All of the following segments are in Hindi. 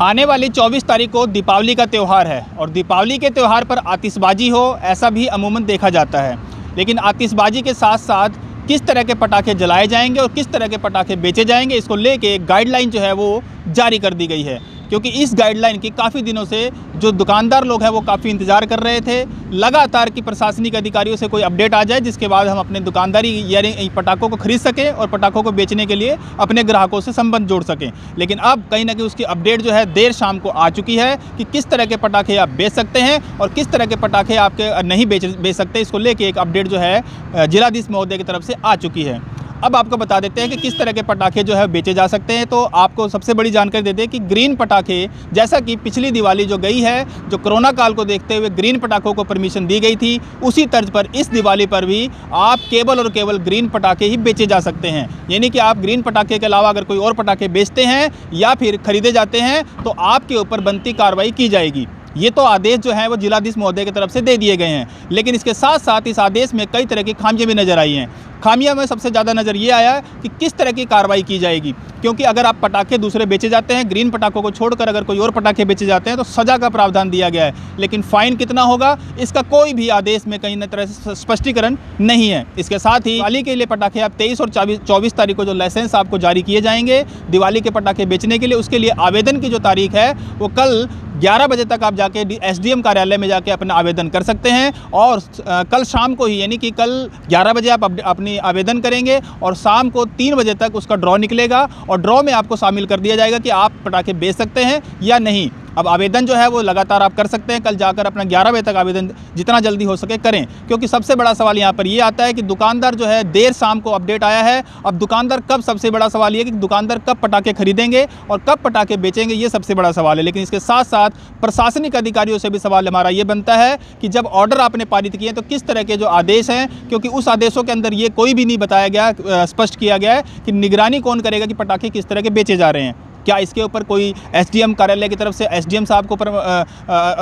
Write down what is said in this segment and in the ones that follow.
आने वाली 24 तारीख को दीपावली का त्यौहार है और दीपावली के त्यौहार पर आतिशबाजी हो ऐसा भी अमूमन देखा जाता है। लेकिन आतिशबाजी के साथ साथ किस तरह के पटाखे जलाए जाएंगे और किस तरह के पटाखे बेचे जाएंगे, इसको लेके गाइडलाइन जो है वो जारी कर दी गई है। क्योंकि इस गाइडलाइन की काफ़ी दिनों से जो दुकानदार लोग हैं वो काफ़ी इंतज़ार कर रहे थे लगातार कि प्रशासनिक अधिकारियों से कोई अपडेट आ जाए, जिसके बाद हम अपने दुकानदारी यानी पटाखों को खरीद सकें और पटाखों को बेचने के लिए अपने ग्राहकों से संबंध जोड़ सकें। लेकिन अब कहीं ना कहीं उसकी अपडेट जो है देर शाम को आ चुकी है कि किस तरह के पटाखे आप बेच सकते हैं और किस तरह के पटाखे आपके नहीं बेच सकते। इसको लेके एक अपडेट जो है जिलाधीश महोदय की तरफ से आ चुकी है। अब आपको बता देते हैं कि किस तरह के पटाखे जो है बेचे जा सकते हैं। तो आपको सबसे बड़ी जानकारी देते हैं कि ग्रीन पटाखे, जैसा कि पिछली दिवाली जो गई है, जो कोरोना काल को देखते हुए ग्रीन पटाखों को परमिशन दी गई थी, उसी तर्ज पर इस दिवाली पर भी आप केवल और केवल ग्रीन पटाखे ही बेचे जा सकते हैं। यानी कि आप ग्रीन पटाखे के अलावा अगर कोई और पटाखे बेचते हैं या फिर खरीदे जाते हैं तो आपके ऊपर बनती कार्रवाई की जाएगी। ये तो आदेश जो है वो जिलाधीश महोदय की तरफ से दे दिए गए हैं। लेकिन इसके साथ साथ इस आदेश में कई तरह की खामियां भी नज़र आई हैं। खामियां में सबसे ज़्यादा नज़र ये आया कि किस तरह की कार्रवाई की जाएगी। क्योंकि अगर आप पटाखे दूसरे बेचे जाते हैं, ग्रीन पटाखों को छोड़कर अगर कोई और पटाखे बेचे जाते हैं तो सज़ा का प्रावधान दिया गया है। लेकिन फ़ाइन कितना होगा इसका कोई भी आदेश में कहीं न तरह से स्पष्टीकरण नहीं है। इसके साथ ही दिवाली के लिए पटाखे आप 23 और 24 तारीख को जो लाइसेंस आपको जारी किए जाएंगे दिवाली के पटाखे बेचने के लिए, उसके लिए आवेदन की जो तारीख है वो कल 11 बजे तक आप जाके SDM कार्यालय में जाके अपना आवेदन कर सकते हैं। और कल शाम को ही यानी कि कल 11 बजे आप अपनी आवेदन करेंगे और शाम को 3 बजे तक उसका ड्रॉ निकलेगा और ड्रॉ में आपको शामिल कर दिया जाएगा कि आप पटाखे बेच सकते हैं या नहीं। अब आवेदन जो है वो लगातार आप कर सकते हैं। कल जाकर अपना 11 बजे तक आवेदन जितना जल्दी हो सके करें। क्योंकि सबसे बड़ा सवाल यहाँ पर ये आता है कि दुकानदार जो है देर शाम को अपडेट आया है। अब दुकानदार कब, सबसे बड़ा सवाल ये कि दुकानदार कब पटाखे खरीदेंगे और कब पटाखे बेचेंगे, ये सबसे बड़ा सवाल है। लेकिन इसके साथ साथ प्रशासनिक अधिकारियों से भी सवाल हमारा ये बनता है कि जब ऑर्डर आपने पारित किए तो किस तरह के जो आदेश हैं, क्योंकि उस आदेशों के अंदर ये कोई भी नहीं बताया गया, स्पष्ट किया गया है कि निगरानी कौन करेगा कि पटाखे किस तरह के बेचे जा रहे हैं। क्या इसके ऊपर कोई SDM कार्यालय की तरफ से SDM साहब को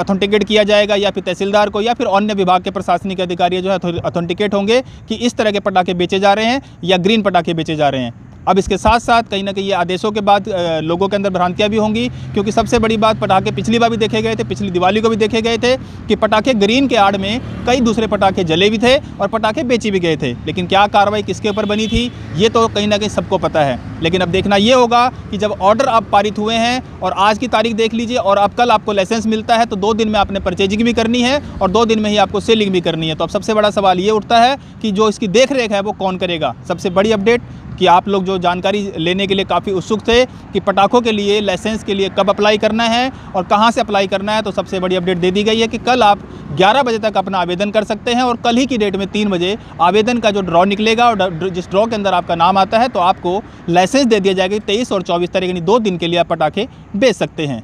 अथेंटिकेट किया जाएगा या फिर तहसीलदार को या फिर अन्य विभाग के प्रशासनिक अधिकारी जो है अथेंटिकेट होंगे कि इस तरह के पटाखे बेचे जा रहे हैं या ग्रीन पटाखे बेचे जा रहे हैं। अब इसके साथ साथ कहीं ना कहीं ये आदेशों के बाद लोगों के अंदर भ्रांतियां भी होंगी। क्योंकि सबसे बड़ी बात, पटाखे पिछली बार भी देखे गए थे, पिछली दिवाली को भी देखे गए थे कि पटाखे ग्रीन के आड़ में कई दूसरे पटाखे जले भी थे और पटाखे बेचे भी गए थे। लेकिन क्या कार्रवाई किसके ऊपर बनी थी ये तो कहीं ना कहीं सबको पता है। लेकिन अब देखना ये होगा कि जब ऑर्डर आप पारित हुए हैं और आज की तारीख देख लीजिए और अब कल आपको लाइसेंस मिलता है तो 2 दिन में आपने परचेजिंग भी करनी है और 2 दिन में ही आपको सेलिंग भी करनी है। तो अब सबसे बड़ा सवाल ये उठता है कि जो इसकी देख रेख है वो कौन करेगा। सबसे बड़ी अपडेट कि आप लोग जो जानकारी लेने के लिए काफ़ी उत्सुक थे कि पटाखों के लिए लाइसेंस के लिए कब अप्लाई करना है और कहां से अप्लाई करना है, तो सबसे बड़ी अपडेट दे दी गई है कि कल आप 11 बजे तक अपना आवेदन कर सकते हैं और कल ही की डेट में 3 बजे आवेदन का जो ड्रॉ निकलेगा और जिस ड्रॉ के अंदर आपका नाम आता है तो आपको लाइसेंस दे दिया जाएगा। 23 और 24 तारीख यानी 2 दिन के लिए आप पटाखे बेच सकते हैं।